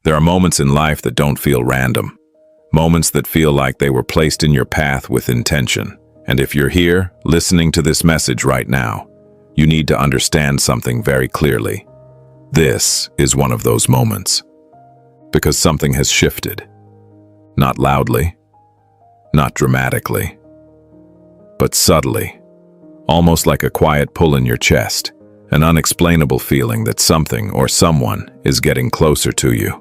There are moments in life that don't feel random, moments that feel like they were placed in your path with intention. And if you're here, listening to this message right now, you need to understand something very clearly. This is one of those moments. Because something has shifted. Not loudly, not dramatically, but subtly, almost like a quiet pull in your chest, an unexplainable feeling that something or someone is getting closer to you.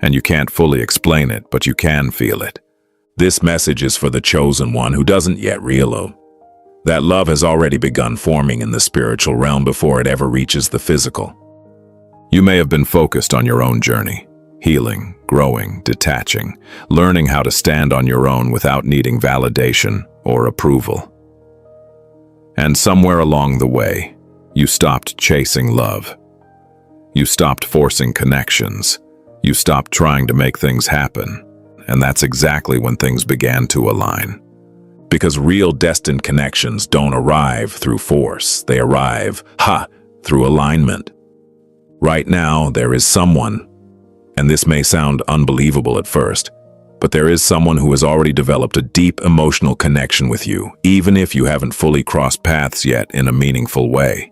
And you can't fully explain it, but you can feel it. This message is for the chosen one who doesn't yet realize that love has already begun forming in the spiritual realm before it ever reaches the physical. You may have been focused on your own journey, healing, growing, detaching, learning how to stand on your own without needing validation or approval. And somewhere along the way, you stopped chasing love. You stopped forcing connections. You stopped trying to make things happen. And that's exactly when things began to align. Because real destined connections don't arrive through force. They arrive, through alignment. Right now, there is someone, and this may sound unbelievable at first, but there is someone who has already developed a deep emotional connection with you, even if you haven't fully crossed paths yet in a meaningful way.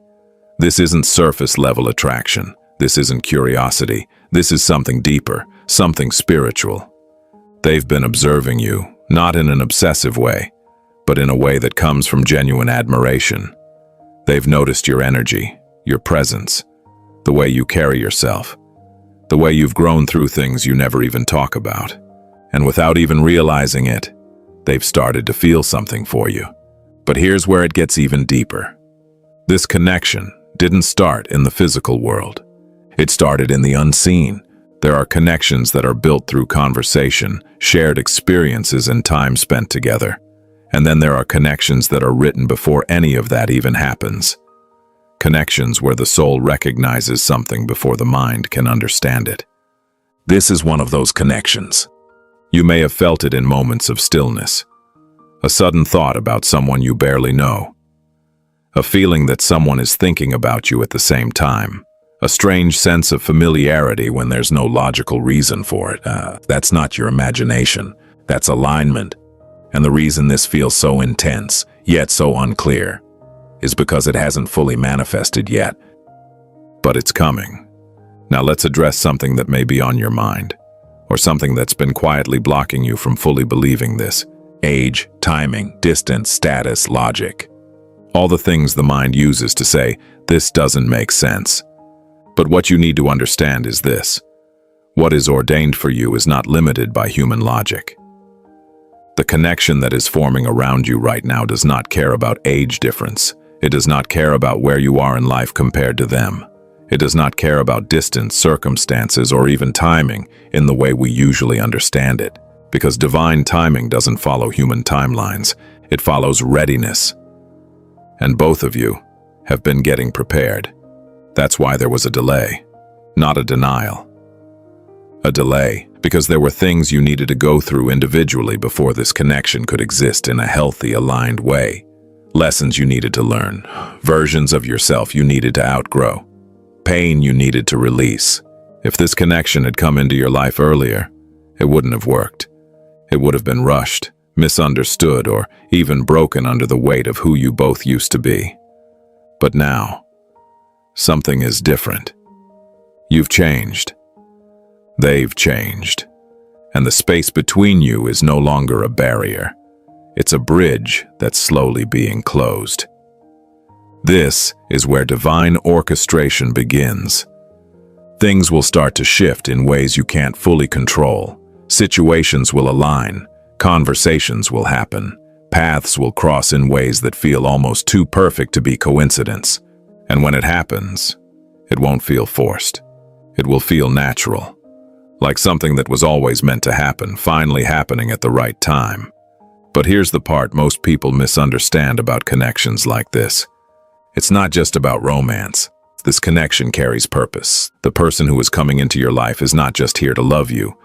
This isn't surface-level attraction. This isn't curiosity. This is something deeper, something spiritual. They've been observing you, not in an obsessive way, but in a way that comes from genuine admiration. They've noticed your energy, your presence, the way you carry yourself, the way you've grown through things you never even talk about. And without even realizing it, they've started to feel something for you. But here's where it gets even deeper. This connection didn't start in the physical world. It started in the unseen. There are connections that are built through conversation, shared experiences, and time spent together. And then there are connections that are written before any of that even happens. Connections where the soul recognizes something before the mind can understand it. This is one of those connections. You may have felt it in moments of stillness. A sudden thought about someone you barely know. A feeling that someone is thinking about you at the same time. A strange sense of familiarity when there's no logical reason for it. That's not your imagination. That's alignment. And the reason this feels so intense, yet so unclear, is because it hasn't fully manifested yet. But it's coming. Now let's address something that may be on your mind, or something that's been quietly blocking you from fully believing this. Age, timing, distance, status, logic. All the things the mind uses to say, this doesn't make sense. But what you need to understand is this. What is ordained for you is not limited by human logic. The connection that is forming around you right now does not care about age difference. It does not care about where you are in life compared to them. It does not care about distance, circumstances, or even timing in the way we usually understand it. Because divine timing doesn't follow human timelines. It follows readiness. And both of you have been getting prepared. That's why there was a delay, not a denial. A delay, because there were things you needed to go through individually before this connection could exist in a healthy, aligned way. Lessons you needed to learn, versions of yourself you needed to outgrow, pain you needed to release. If this connection had come into your life earlier, it wouldn't have worked. It would have been rushed, misunderstood, or even broken under the weight of who you both used to be. But now, something is different. You've changed. They've changed. And the space between you is no longer a barrier. It's a bridge that's slowly being closed. This is where divine orchestration begins. Things will start to shift in ways you can't fully control. Situations will align. Conversations will happen. Paths will cross in ways that feel almost too perfect to be coincidence. And when it happens, it won't feel forced. It will feel natural. Like something that was always meant to happen, finally happening at the right time. But here's the part most people misunderstand about connections like this. It's not just about romance. This connection carries purpose. The person who is coming into your life is not just here to love you.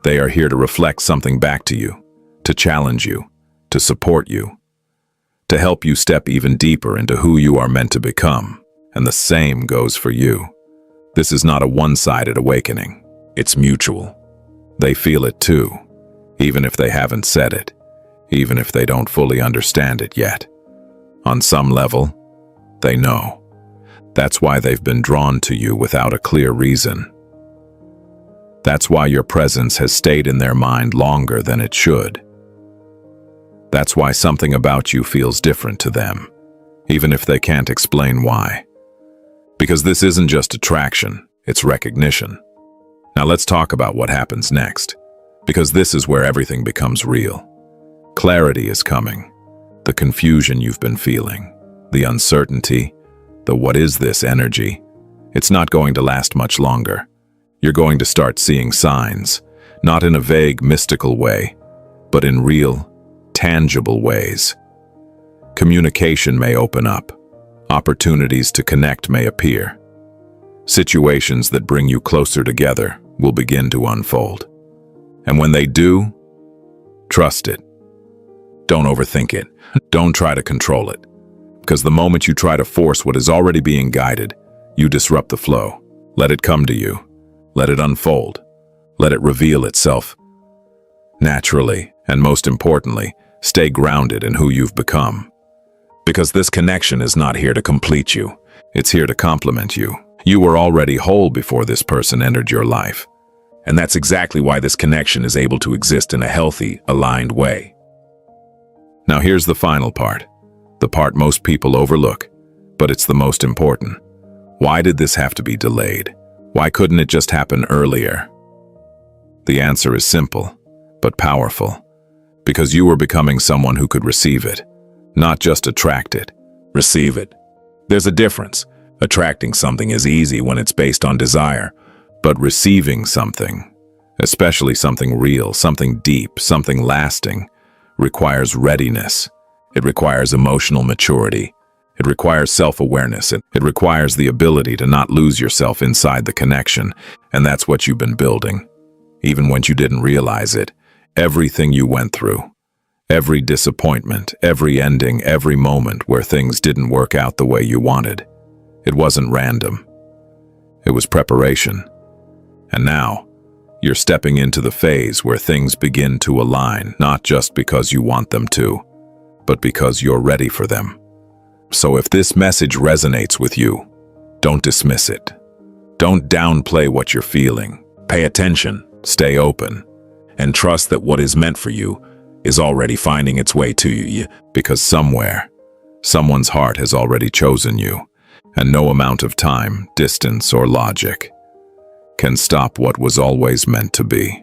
They are here to reflect something back to you, to challenge you, to support you, to help you step even deeper into who you are meant to become. And the same goes for you. This is not a one-sided awakening. It's mutual. They feel it too, even if they haven't said it, even if they don't fully understand it yet. On some level, they know. That's why they've been drawn to you without a clear reason. That's why your presence has stayed in their mind longer than it should. That's why something about you feels different to them, even if they can't explain why. Because this isn't just attraction, it's recognition. Now let's talk about what happens next, because this is where everything becomes real. Clarity is coming. The confusion you've been feeling, the uncertainty, the what is this energy, it's not going to last much longer. You're going to start seeing signs, not in a vague, mystical way, but in real, tangible ways. Communication may open up. Opportunities to connect may appear. Situations that bring you closer together will begin to unfold. And when they do, trust it. Don't overthink it. Don't try to control it. Because the moment you try to force what is already being guided, you disrupt the flow. Let it come to you. Let it unfold. Let it reveal itself naturally, and most importantly, stay grounded in who you've become. Because this connection is not here to complete you. It's here to complement you. You were already whole before this person entered your life. And that's exactly why this connection is able to exist in a healthy, aligned way. Now here's the final part. The part most people overlook, but it's the most important. Why did this have to be delayed? Why couldn't it just happen earlier? The answer is simple, but powerful. Because you were becoming someone who could receive it, not just attract it. Receive it. There's a difference. Attracting something is easy when it's based on desire, but receiving something, especially something real, something deep, something lasting, requires readiness. It requires emotional maturity. It requires self-awareness. It requires the ability to not lose yourself inside the connection, and that's what you've been building. Even when you didn't realize it, everything you went through, every disappointment, every ending, every moment where things didn't work out the way you wanted, it wasn't random. It was preparation. And now, you're stepping into the phase where things begin to align, not just because you want them to, but because you're ready for them. So if this message resonates with you, don't dismiss it. Don't downplay what you're feeling. Pay attention, stay open, and trust that what is meant for you is already finding its way to you, because somewhere, someone's heart has already chosen you, and no amount of time, distance, or logic can stop what was always meant to be.